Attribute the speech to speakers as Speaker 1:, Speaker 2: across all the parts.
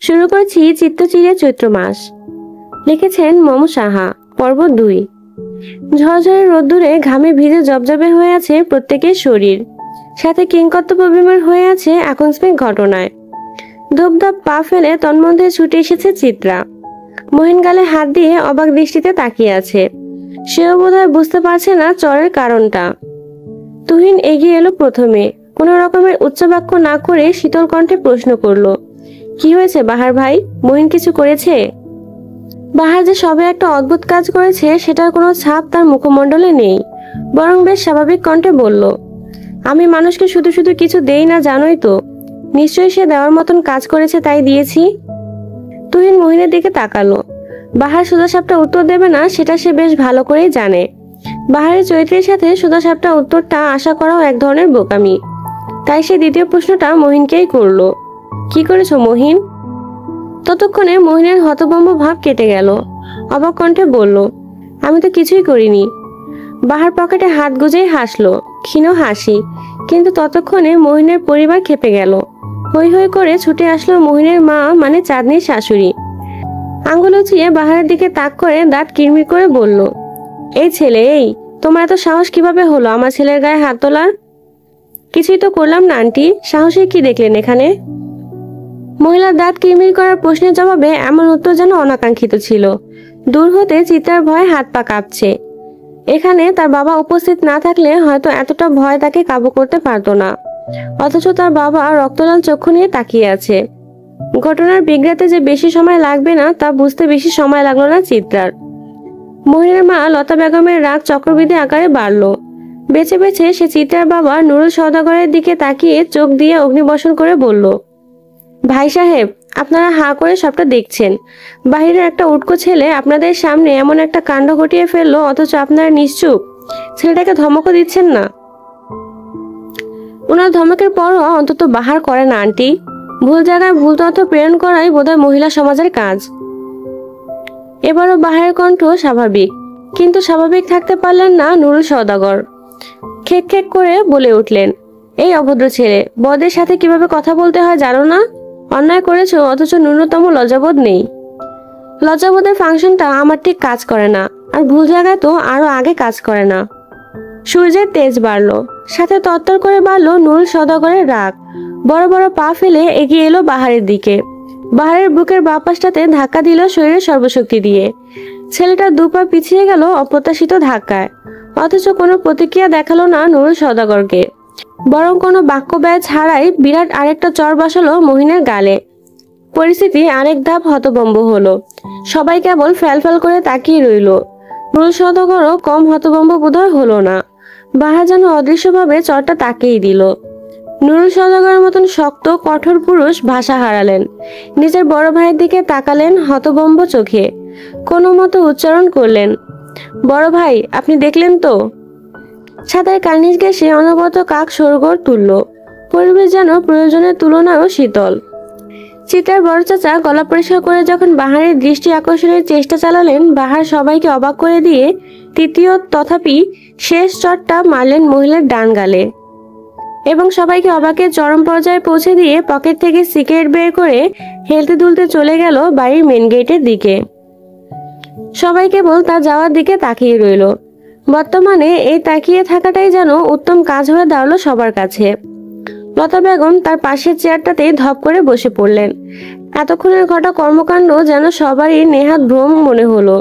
Speaker 1: শুরু করছি চিত্তচিরে চৈত্র মাস। লিখেছেন মম সাহা। পর্ব 2। ঝরঝরে রোদ্দুরে ঘামে ভিজে জবজবে হয়ে আছে প্রত্যেকের শরীর, সাথে কিংকর্তব্য বিমূঢ় হয়ে আছে আকস্মিক ঘটনায়। ধূপধাপ পা ফেলে তন্মধ্যে ছুটে এসেছে চিত্রা। মহিন গালে হাত দিয়ে অবাক দৃষ্টিতে তাকিয়ে আছে। সেও বোধহয় বুঝতে পারছে না চরের কারণটা। তুহিন এগিয়ে এলো প্রথমে, কোনো রকমের উচ্চবাক্য না করে শীতল কণ্ঠে প্রশ্ন করলো, কি হয়েছে বাহার ভাই? মহিন কিছু করেছে? বাহার যে সবে একটা অদ্ভুত কাজ করেছে সেটার কোনো ছাপ তার মুখমণ্ডলে নেই, বরং বেশ স্বাভাবিক কণ্ঠে বলল, আমি মানুষকে শুধু শুধু কিছু দেই না, জানোই তো। নিশ্চয়ই সে দেওয়ার মতন কাজ করেছে, তাই দিয়েছি। তুহিন মহিনের দিকে তাকালো। বাহার সোজাসাপটা উত্তর দেবে না সেটা সে বেশ ভালো করেই জানে। বাহারের চরিত্রের সাথে সোজাসাপটা উত্তরটা আশা করাও এক ধরনের বোকামি। তাই সে দ্বিতীয় প্রশ্নটা মহিনকেই করলো, কি করেছো মহিন? ততক্ষণে মহিনের হতভম্ব ভাব কেটে গেল। অবাক কণ্ঠে বলল, আমি তো কিছুই করিনি। বাহার পকেটে হাত গুজেই হাসলো, ক্ষীণ হাসি। কিন্তু ততক্ষণে মহিনের পরিবার খেপে গেল। হৈ হৈ করে ছুটে আসলো মহিনের মা, মানে চাঁদনির শাশুড়ি। আঙ্গুল উঁচিয়ে বাহারের দিকে তাক করে দাঁত কিরমির করে বলল, এই ছেলে, এই তোমার এত সাহস কিভাবে হলো আমার ছেলের গায়ে হাত তোলার? কিছুই তো করলাম না আন্টি, সাহসে কি দেখলেন এখানে? মহিলার দাঁত কিরমির করার প্রশ্নের জবাবে এমন উত্তর যেন অনাকাঙ্ক্ষিত ছিল। দূর হতে চিত্রার ভয়ে হাত পা কাঁপছে। এখানে তার বাবা উপস্থিত না থাকলে হয়তো এতটা ভয় তাকে কাবু করতে পারতো না। অথচ তার বাবা রক্তলাল চক্ষু নিয়ে তাকিয়ে আছে। ঘটনার বিজ্ঞাতে যে বেশি সময় লাগবে না তা বুঝতে বেশি সময় লাগলো না চিত্রার। মহিনের মা লতা বেগমের রাগ চক্রবৃদ্ধি আকারে বাড়ল। বেছে বেছে সে চিত্রার বাবা নুরুল সওদাগরের দিকে তাকিয়ে চোখ দিয়ে অগ্নিবর্ষণ করে বলল, ভাই সাহেব, আপনারা হাঁ করে সবটা দেখছেন। বাহিরের একটা উটকো ছেলে আপনাদের সামনে এমন একটা কাণ্ড ঘটিয়ে ফেললো, অথচ আপনারা নিশ্চুপ। ছেলেটাকে ধমকও দিচ্ছেন না। ওনার ধমকের পরও অন্তত বাহার করে না আন্টি। ভুল জায়গায় ভুল তথ্য প্রেরণ করাই বোধহয় মহিলা সমাজের কাজ। এবারও বাহারের কণ্ঠ স্বাভাবিক, কিন্তু স্বাভাবিক থাকতে পারলেন না নুরুল সওদাগর। খেক খেক করে বলে উঠলেন, এই অভদ্র ছেলে, বদের সাথে কিভাবে কথা বলতে হয় জানো না? অন্যায় করেছো, অথচ ন্যূনতম লজ্জাবোধ নেই। লজ্জাবোধের ফাংশনটা আমার ঠিক কাজ করে না, আর ভুল জায়গায় তো আরো আগে কাজ করে না। সূর্যের তেজ বাড়লো, সাথে তত্তর করে বাড়লো নুরুল সওদাগরের রাগ। বড় বড় পা ফেলে এগিয়ে এলো বাহারের দিকে। বাহারের বুকের বাঁ পাশটাতে ধাক্কা দিল শরীরের সর্বশক্তি দিয়ে। ছেলেটা দুপা পিছিয়ে গেল অপ্রত্যাশিত ধাক্কায়, অথচ কোনো প্রতিক্রিয়া দেখালো না নুরুল সওদাগরকে। বরং কোনো বাক্য ব্যয় ছাড়াই বিরাট আরেকটা চর বসালো মহিনের গালে। পরিস্থিতি আরেক ধাপ হতভম্ব হলো। সবাই কেবল ফ্যাল করে তাকিয়ে রইল। নুরুল সওদাগরও কম হতভম্ব বোধহয় হলো না। বাহার যেন অদৃশ্যভাবে চরটা তাকিয়ে দিল। নুরুল সওদাগরের মতন শক্ত কঠোর পুরুষ ভাষা হারালেন। নিজের বড় ভাইয়ের দিকে তাকালেন হতভম্ব চোখে। কোনো মতো উচ্চারণ করলেন, বড় ভাই, আপনি দেখলেন তো? ছাদের কার্নিশ গ্যাসে অনবরত কাক সরগর তুলল। পরিবেশ যেন প্রয়োজনের তুলনায়ও শীতল। চিত্রার বড় চাচা গলা পরিষ্কার করে যখন বাহারের দৃষ্টি আকর্ষণের চেষ্টা চালালেন, বাহার সবাইকে অবাক করে দিয়ে তৃতীয় তথাপি শেষ চটটা মারলেন মহিলার ডান গালে, এবং সবাইকে অবাকের চরম পর্যায়ে পৌঁছে দিয়ে পকেট থেকে সিগারেট বের করে হেলতে দুলতে চলে গেল বাড়ির মেন গেটের দিকে। সবাই কেবল তার যাওয়ার দিকে তাকিয়ে রইল। বর্তমানে এই তাকিয়ে থাকাটাই যেন উত্তম কাজ হয়ে দাঁড়ালো সবার কাছে। লতা বেগম তার পাশের চেয়ারটাতেই ধপ করে বসে পড়লেন। এতক্ষণের ঘটা কর্মকাণ্ড যেন সবারই নেহাত ভ্রম মনে হলো।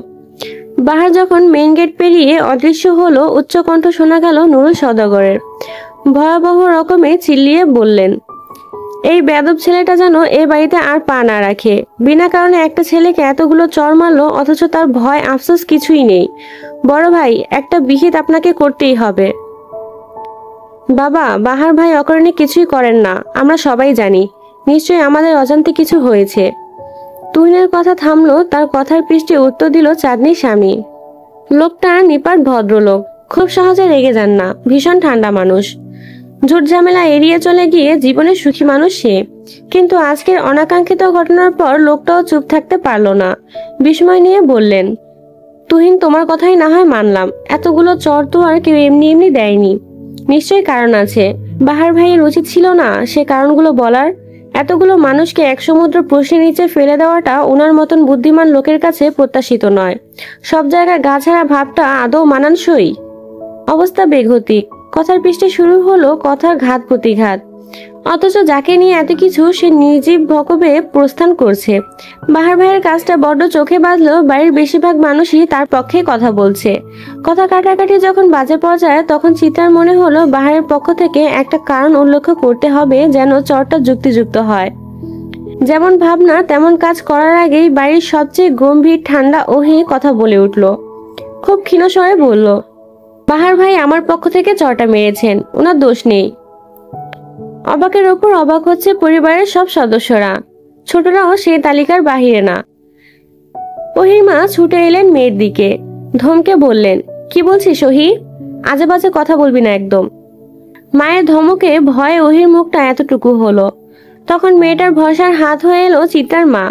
Speaker 1: বাহার যখন মেইন গেট পেরিয়ে অদৃশ্য হলো, উচ্চকণ্ঠ শোনা গেল নুরুল সওদাগরের। ভয়াবহ রকমে চিল্লিয়ে বললেন, এই বেয়াদব ছেলেটা যেন এ বাড়িতে আর পা না রাখে। বিনা কারণে একটা ছেলেকে এতগুলো চর মারলো, অথচ তার ভয় আফসোস কিছুই নেই। বড় ভাই, একটা বিহিত আপনাকে করতেই হবে। বাবা, বাহার ভাই অকারণে কিছুই করেন না, আমরা সবাই জানি। নিশ্চয়ই আমাদের অজান্তে কিছু হয়েছে। তুহিনের কথা থামলো। তার কথার পৃষ্ঠে উত্তর দিল চাঁদনির স্বামী। লোকটা নিপাট ভদ্রলোক, খুব সহজে রেগে যান না, ভীষণ ঠান্ডা মানুষ। ঝুট ঝামেলা এড়িয়ে চলে গিয়ে জীবনে সুখী মানুষ সে। কিন্তু আজকের অনাকাঙ্ক্ষিত ঘটনার পর লোকটাও চুপ থাকতে পারলো না। বিস্ময় নিয়ে বললেন, তুহিন, তোমার কথাই না হয় মানলাম, এতগুলো চর তো আর কেউ এমনি এমনি দেয়নি। নিশ্চয়ই কারণ আছে। বাহার ভাইয়ের উচিত ছিল না সে কারণগুলো বলার? এতগুলো মানুষকে এক সমুদ্র প্রশ্নের নিচে ফেলে দেওয়াটা ওনার মতন বুদ্ধিমান লোকের কাছে প্রত্যাশিত নয়। সব জায়গায় গা ছাড়া ভাবটা আদৌ মানানসই? অবস্থা বেগতিক। কথার পৃষ্ঠে শুরু হলো কথার ঘাত প্রতিঘাত, অথচ যাকে নিয়ে এত কিছু সে নির্জীব ভকবে প্রস্থান করছে। বাহার ভাইয়ের কাজটা বড্ড চোখে বাঁধলেও বাড়ির বেশিরভাগ মানুষই তার পক্ষে কথা বলছে। কথা কাটাকাটি যখন বাজে পর্যায়ে, তখন চিত্রার মনে হলো বাহারের পক্ষ থেকে একটা কারণ উল্লেখ করতে হবে যেন চরটা যুক্তিযুক্ত হয়। যেমন ভাবনা তেমন কাজ করার আগেই বাড়ির সবচেয়ে গম্ভীর ঠান্ডা ওহি কথা বলে উঠল। খুব ক্ষীণ স্বরে বলল, বাহার ভাই আমার পক্ষ থেকে চরটা মেরেছেন, ওনার দোষ নেই। অবাকের ওপর অবাক হচ্ছে পরিবারের সব সদস্যরা, ছোটরাও সেই তালিকার বাহিরে না। ওহির মা ছুটে এলেন মেয়ের দিকে, ধমকে বললেন, কি বলছিস ওহি? আজে বাজে কথা বলবি না একদম। মায়ের ধমকে ভয়ে ওহির মুখটা এতটুকু হলো। তখন মেয়েটার ভরসার হাত হয়ে এলো চিত্রার মা।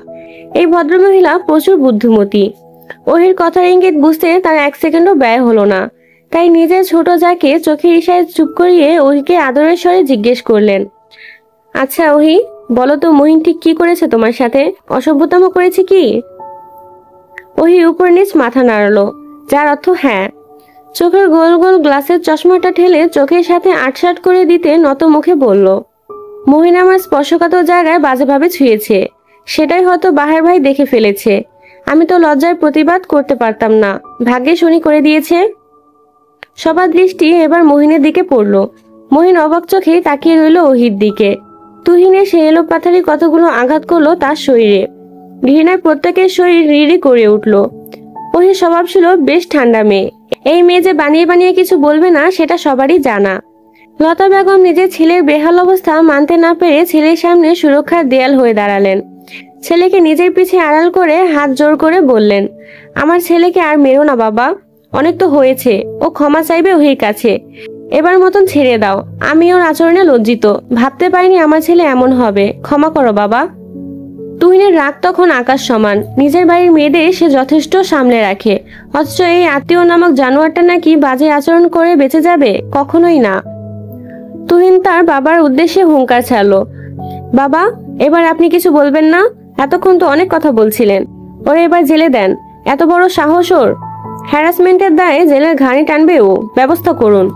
Speaker 1: এই ভদ্রমহিলা প্রচুর বুদ্ধিমতী। ওহির কথার ইঙ্গিত বুঝতে তার এক সেকেন্ডও ব্যয় হলো না। তাই নিজের ছোট যাকে চোখের ইশারায় চুপ করিয়ে ওহিকে আদরের স্বরে জিজ্ঞেস করলেন, আচ্ছা ওহি, বলো তো মহিন ঠিক কি করেছে তোমার সাথে? অসভ্যতম করেছে কি? ওহি উপর নিচ মাথা নাড়ালো, যার অর্থ হ্যাঁ। চোখের গোল গোল গ্লাসের চশমাটা ঠেলে চোখের সাথে আটসাট করে দিতে নত মুখে বলল, মহিন আমার স্পর্শকাতর জায়গায় বাজেভাবে ছুঁয়েছে, সেটাই হয়তো বাহার ভাই দেখে ফেলেছে। আমি তো লজ্জায় প্রতিবাদ করতে পারতাম না, ভাগ্যে শনি করে দিয়েছে। সবার দৃষ্টি এবার মহিনের দিকে পড়ল। মহিন অবাক চোখে তাকিয়ে রইল ওহির দিকে। তুহিনের সে এলো পাথারি কতগুলো আঘাত করলো তার শরীরে। ঘৃণায় প্রত্যেকের শরীর রিড়ি করে উঠল। ওহির স্বভাব ছিল বেশ ঠান্ডা মেয়ে। এই মেয়ে যে বানিয়ে বানিয়ে কিছু বলবে না সেটা সবারই জানা। লতা বেগম নিজের ছেলের বেহাল অবস্থা মানতে না পেরে ছেলের সামনে সুরক্ষার দেয়াল হয়ে দাঁড়ালেন। ছেলেকে নিজের পিছে আড়াল করে হাত জোর করে বললেন, আমার ছেলেকে আর মেরো না বাবা, অনেক তো হয়েছে, ও ক্ষমা চাইবে ওহির কাছে, এবার মতন ছেড়ে দাও। আমি ওর আচরণে লজ্জিত, ভাবতে পারিনি আমার ছেলে এমন হবে, ক্ষমা করো বাবা। তুহিনের রাগ তখন আকাশ সমান। নিজের বাড়ির মেয়েদের সে যথেষ্ট সামলে রাখে, অথচ এই আত্মীয় নামক জানোয়ারটা নাকি বাজে আচরণ করে বেঁচে যাবে? কখনোই না। তুহিন তার বাবার উদ্দেশ্যে হুঙ্কার ছাড়লো, বাবা এবার আপনি কিছু বলবেন না? এতক্ষণ তো অনেক কথা বলছিলেন, ওরে এবার জেলে দেন। এত বড় সাহস ওর! হ্যারাসমেন্টের দায়ে জেলের ঘানি টানবে ও, ব্যবস্থা করুন।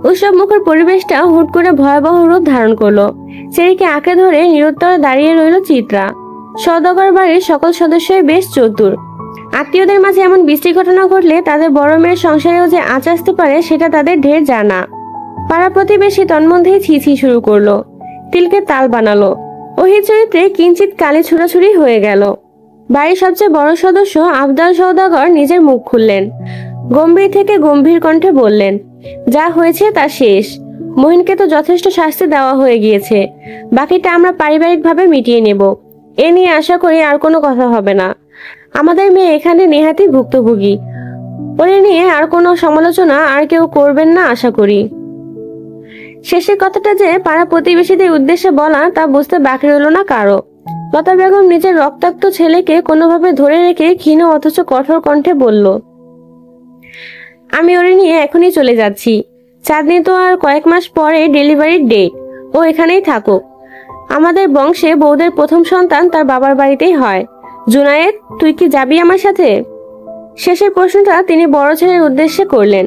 Speaker 1: উৎসব মুখর পরিবেশটা হুট করে ভয়াবহ রূপ ধারণ করলো। চেরিকে আঁকড়ে ধরে নিরুত্তরে দাঁড়িয়ে রইল চিত্রা। সওদাগর বাড়ির সকল সদস্যই বেশ চতুর। আত্মীয়দের মাঝে এমন বিশ্রী ঘটনা ঘটলে তাদের বড় মেয়ের সংসারেও যে আঁচ আসতে পারে সেটা তাদের ঢের জানা। পাড়া প্রতিবেশী তন্মধ্যেই ছি শুরু করলো, তিলকে তাল বানালো। ওহির চরিত্রে কিঞ্চিত কালি ছুড়াছুড়ি হয়ে গেল। বাড়ির সবচেয়ে বড় সদস্য আফদাল সওদাগর নিজের মুখ খুললেন। গম্ভীর থেকে গম্ভীর কণ্ঠে বললেন, যা হয়েছে তা শেষ। মহিনকে তো যথেষ্ট শাস্তি দেওয়া হয়ে গিয়েছে, বাকিটা আমরা পারিবারিকভাবে মিটিয়ে নেব। এ নিয়ে আশা করি আর কোনো কথা হবে না। আমাদের মেয়ে এখানে নেহাতি ভুক্তভোগী, ওরে নিয়ে আর কোনো সমালোচনা আর কেউ করবেন না আশা করি। শেষের কথাটা যে পাড়া প্রতিবেশীদের উদ্দেশ্যে বলা তা বুঝতে বাকি রইল না কারো। লতা বেগম নিজের রক্তাক্ত ছেলেকে কোনোভাবে ধরে রেখে ক্ষীণ অথচ কঠোর কণ্ঠে বলল, আমি ওরে নিয়ে এখনই চলে যাচ্ছি। চাঁদনি তো আর কয়েক মাস পরে ডেলিভারির ডেট, ও এখানেই থাকুক। আমাদের বংশে বউদের প্রথম সন্তান তার বাবার বাড়িতেই হয়। জুনায়েদ, তুই কি যাবি আমার সাথে? শেষের প্রশ্নটা তিনি বড় ছেলের উদ্দেশ্যে করলেন।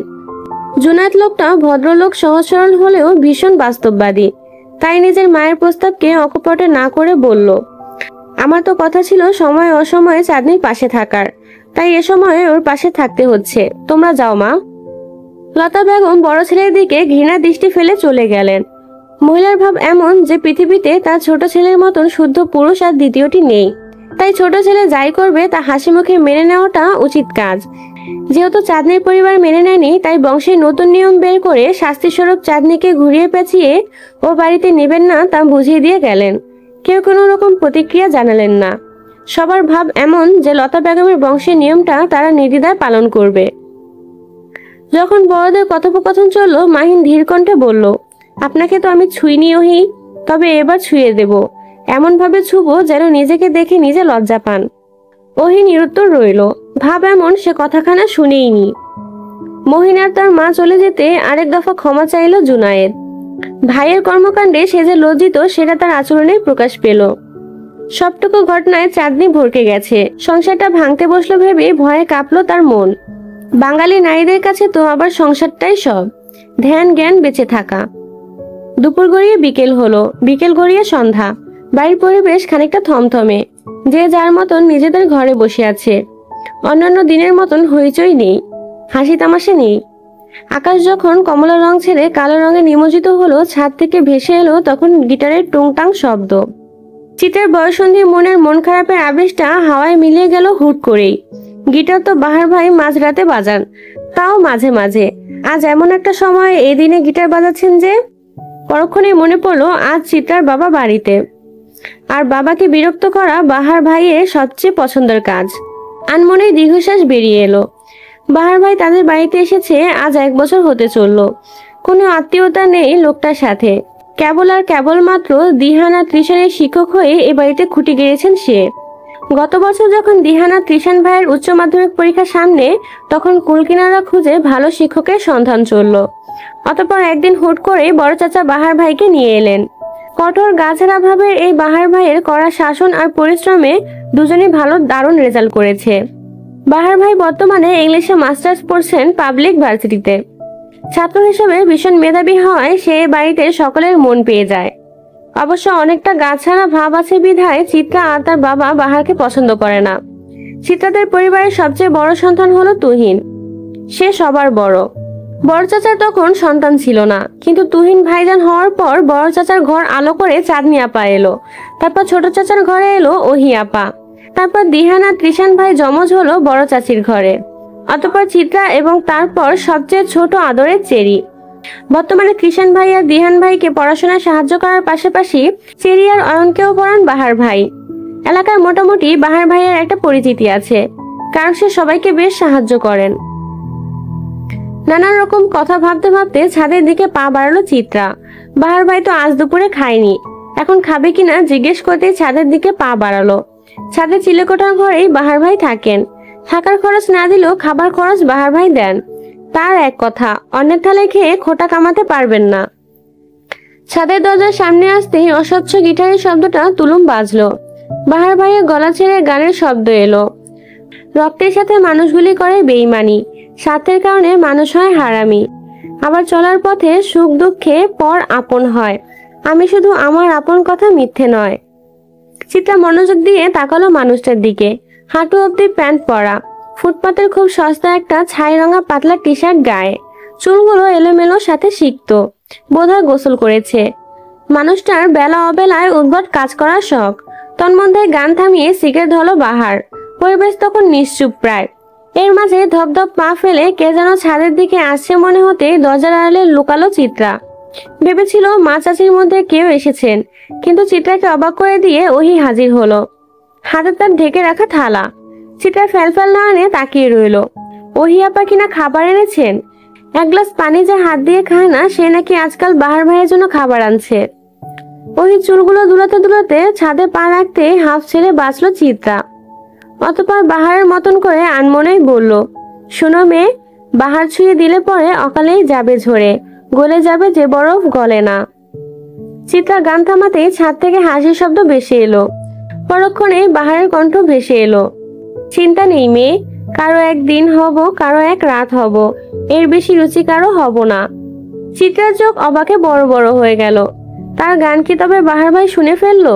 Speaker 1: জুনায়েদ লোকটা ভদ্রলোক, সহজ সরল হলেও ভীষণ বাস্তববাদী। তাই নিজের মায়ের প্রস্তাবকে অকপটে না করে বলল, আমার তো কথা ছিল সময় অসময়ে চাঁদনির পাশে থাকার, তাই এ সময়ে ওর পাশে থাকতে হচ্ছে। তোমরা যাও মা। লতা বেগম বড় ছেলের দিকে ঘৃণা দৃষ্টি ফেলে চলে গেলেন। মহিলার ভাব এমন যে পৃথিবীতে তার ছোট ছেলের মতন শুদ্ধ পুরুষ আর দ্বিতীয়টি নেই। তাই ছোট ছেলে যাই করবে তা হাসি মুখে মেনে নেওয়াটা উচিত কাজ। যেহেতু চাঁদনির পরিবার মেনে নেয়নি, তাই বংশের নতুন নিয়ম বের করে শাস্তিস্বরূপ চাঁদনিকে ঘুরিয়ে পেঁচিয়ে ও বাড়িতে নেবেন না তা বুঝিয়ে দিয়ে গেলেন। কেউ কোনো রকম প্রতিক্রিয়া জানালেন না। সবার ভাব এমন যে লতা বেগমের বংশের নিয়মটা তারা নির্দ্বিধায় পালন করবে। যখন বড়দের কথোপকথন চলল, মাহিন ধীর কণ্ঠে বলল, আপনাকে তো আমি ছুঁইনি ওহি, তবে এবার ছুঁয়ে দেব। এমন ভাবে ছুবো যেন নিজেকে দেখে নিজে লজ্জা পান। ওহি নিরুত্তর রইল। ভাব এমন সে কথাখানা শুনেইনি। মহিন আর তার মা চলে যেতে আরেক দফা ক্ষমা চাইল জুনায়েদ। ভাইয়ের কর্মকাণ্ডে সে যে লজ্জিত সেটা তার আচরণে প্রকাশ পেল। সবটুকু ঘটনায় চাঁদনি ভরকে গেছে। সংসারটা ভাঙতে বসলো ভেবে ভয়ে কাঁপলো তার মন। বাঙালি নারীদের কাছে তো আবার সংসারটাই সব, ধ্যান জ্ঞান বেঁচে থাকা। দুপুর গড়িয়ে বিকেল হলো, বিকেল গড়িয়ে সন্ধ্যা। বাড়ির পরিবেশ খানিকটা থমথমে, যে যার মতন নিজেদের ঘরে বসে আছে। অন্যান্য দিনের মতন হইচই নেই, হাসি তামাশা নেই। আকাশ যখন কমলা রং ছেড়ে কালো রঙে নিমজ্জিত হলো, ছাদ থেকে ভেসে এলো তখন গিটারের টুংটাং শব্দ। চিত্রার বয়সন্ধির মনের মন খারাপের আবেশটা হাওয়ায় মিলিয়ে গেল হুট করেই। গিটার তো বাহার ভাই মাঝরাতে বাজান, তাও মাঝে মাঝে। আজ এমন একটা সময় এই দিনে গিটার বাজাচ্ছেন যে। পরক্ষণে মনে পড়লো আজ চিত্রার বাবা বাড়িতে, আর বাবাকে বিরক্ত করা বাহার ভাইয়ের সবচেয়ে পছন্দের কাজ। আনমনেই দীর্ঘশ্বাস বেরিয়ে এলো। বাহার ভাই তাদের বাড়িতে এসেছে আজ 1 বছর হতে চললো। কোনো আত্মীয়তা নেই লোকটার সাথে, কেবল আর কেবলমাত্র দিহানা ত্রিশানের শিক্ষক হয়ে এ বাড়িতে খুঁটি গেড়েছেন সে। গত বছর যখন দিহানা ত্রিশান ভাইয়ের উচ্চ মাধ্যমিক পরীক্ষার সামনে, তখন কুলকিনারা খুঁজে ভালো শিক্ষকের সন্ধান চলল। অতঃপর একদিন হুট করে বড় চাচা বাহার ভাইকে নিয়ে এলেন। কঠোর গাছাড়া ভাবের এই বাহার ভাইয়ের কড়া শাসন আর পরিশ্রমে দুজনেই ভালো দারুণ রেজাল্ট করেছে। বাহার ভাই বর্তমানে ইংলিশে মাস্টার্স পড়ছেন পাবলিক ভার্সিটিতে। ছাত্র হিসেবে ভীষণ মেধাবী হওয়ায় সে বাড়িতে সকলের মন পেয়ে যায়। অবশ্য অনেকটা গাছাড়া ভাব আছে বিধায় চিত্রা আর তার বাবা বাহারকে পছন্দ করে না। চিত্রাদের পরিবারের সবচেয়ে বড় সন্তান হলো তুহিন, সে সবার বড়। বড় চাচার তখন সন্তান ছিল না, কিন্তু তুহিন ভাইজান হওয়ার পর বড় চাচার ঘর আলো করে চাঁদনি আপা এলো। তারপর ছোট চাচার ঘরে এলো ওহি আপা। তারপর দিহানা ত্রিশান ভাই যমজ হলো বড় চাচির ঘরে। অতঃপর চিত্রা এবং তারপর সবচেয়ে ছোট আদরের চেরি। বর্তমানে কৃষাণ ভাই আর দিহান ভাইকে পড়াশোনায় সাহায্য করার পাশাপাশি চেরি আর অয়নকেও পড়ান বাহার ভাই। এলাকায় মোটামুটি বাহার ভাইয়ের একটা পরিচিতি আছে, কারণ সে সবাইকে বেশ সাহায্য করেন। নানান রকম কথা ভাবতে ভাবতে ছাদের দিকে পা বাড়ালো চিত্রা। বাহার ভাই তো আজ দুপুরে খায়নি, এখন খাবে কিনা জিজ্ঞেস করতে ছাদের দিকে পা বাড়ালো। ছাদে চিলেকোঠার ঘরেই বাহার ভাই থাকেন। থাকার খরচ না দিলেও খাবার খরচ বাহার ভাই দেন। তার এক কথা, অন্যের থালায় খেয়ে খোটা কামাতে পারবেন না। ছাদের দরজার সামনে আসতেই অস্বচ্ছ গিটারের শব্দটা তুলুম বাজলো। বাহার ভাইয়ের গলা ছেড়ে গানের শব্দ এলো। রক্তের সাথে মানুষগুলি করে বেইমানি, স্বার্থের কারণে মানুষ হয় হারামি। আবার চলার পথে সুখ দুঃখে পর আপন হয়, আমি শুধু আমার আপন কথা মিথ্যে নয়। চিত্রা মনোযোগ দিয়ে তাকালো মানুষটার দিকে। হাঁটু অব্দি প্যান্ট পরা, ফুটপাতের খুব সস্তা একটা ছাই রঙা পাতলা টি শার্ট গায়ে, চুলগুলো এলোমেলো সাথে সিক্ত, বোধহয় গোসল করেছে। মানুষটার বেলা অবেলায় উদ্ভট কাজ করার শখ। তন্মধ্যে গান থামিয়ে সিগারেট ধরলো বাহার। পরিবেশ তখন নিশ্চুপ প্রায়। এর মাঝে ধপধপ পা ফেলে কে যেন ছাদের দিকে আসছে মনে হতে দরজার আড়ালে লুকালো চিত্রা। ভেবেছিল মা চাচির মধ্যে কেউ এসেছেন, কিন্তু চিত্রাকে অবাক করে দিয়ে ওহি হাজির হলো, হাতে তার ঢেকে রাখা থালা। চিত্রা ফ্যালফ্যাল না আনে তাকিয়ে রইল। ওহি আপা কিনা খাবার এনেছেন। 1 গ্লাস পানি যে হাত দিয়ে খায় না, সে নাকি আজকাল বাহার ভাইয়ের জন্য খাবার আনছে। ওহি চুলগুলো দুলাতে দুলাতে ছাদে পা রাখতে হাফ ছেড়ে বাঁচলো চিত্রা। অতঃপর বাহারের মতন করে আনমনেই বলল, শোনো মেয়ে, বাহার ছুঁয়ে দিলে পরে অকালেই যাবে ঝরে, গলে যাবে যে বরফ গলে না। চিত্রা গান থামাতেই ছাদ থেকে হাসির শব্দ ভেসে এলো। পরক্ষণে বাহারের কণ্ঠ ভেসে এলো, চিন্তা নেই মেয়ে, কারো একদিন হব, কারো এক রাত হব, এর বেশি রুচি কারো হব না। চিত্রার চোখ অবাকে বড় বড় হয়ে গেল। তার গান কি তবে বাহার ভাই শুনে ফেললো?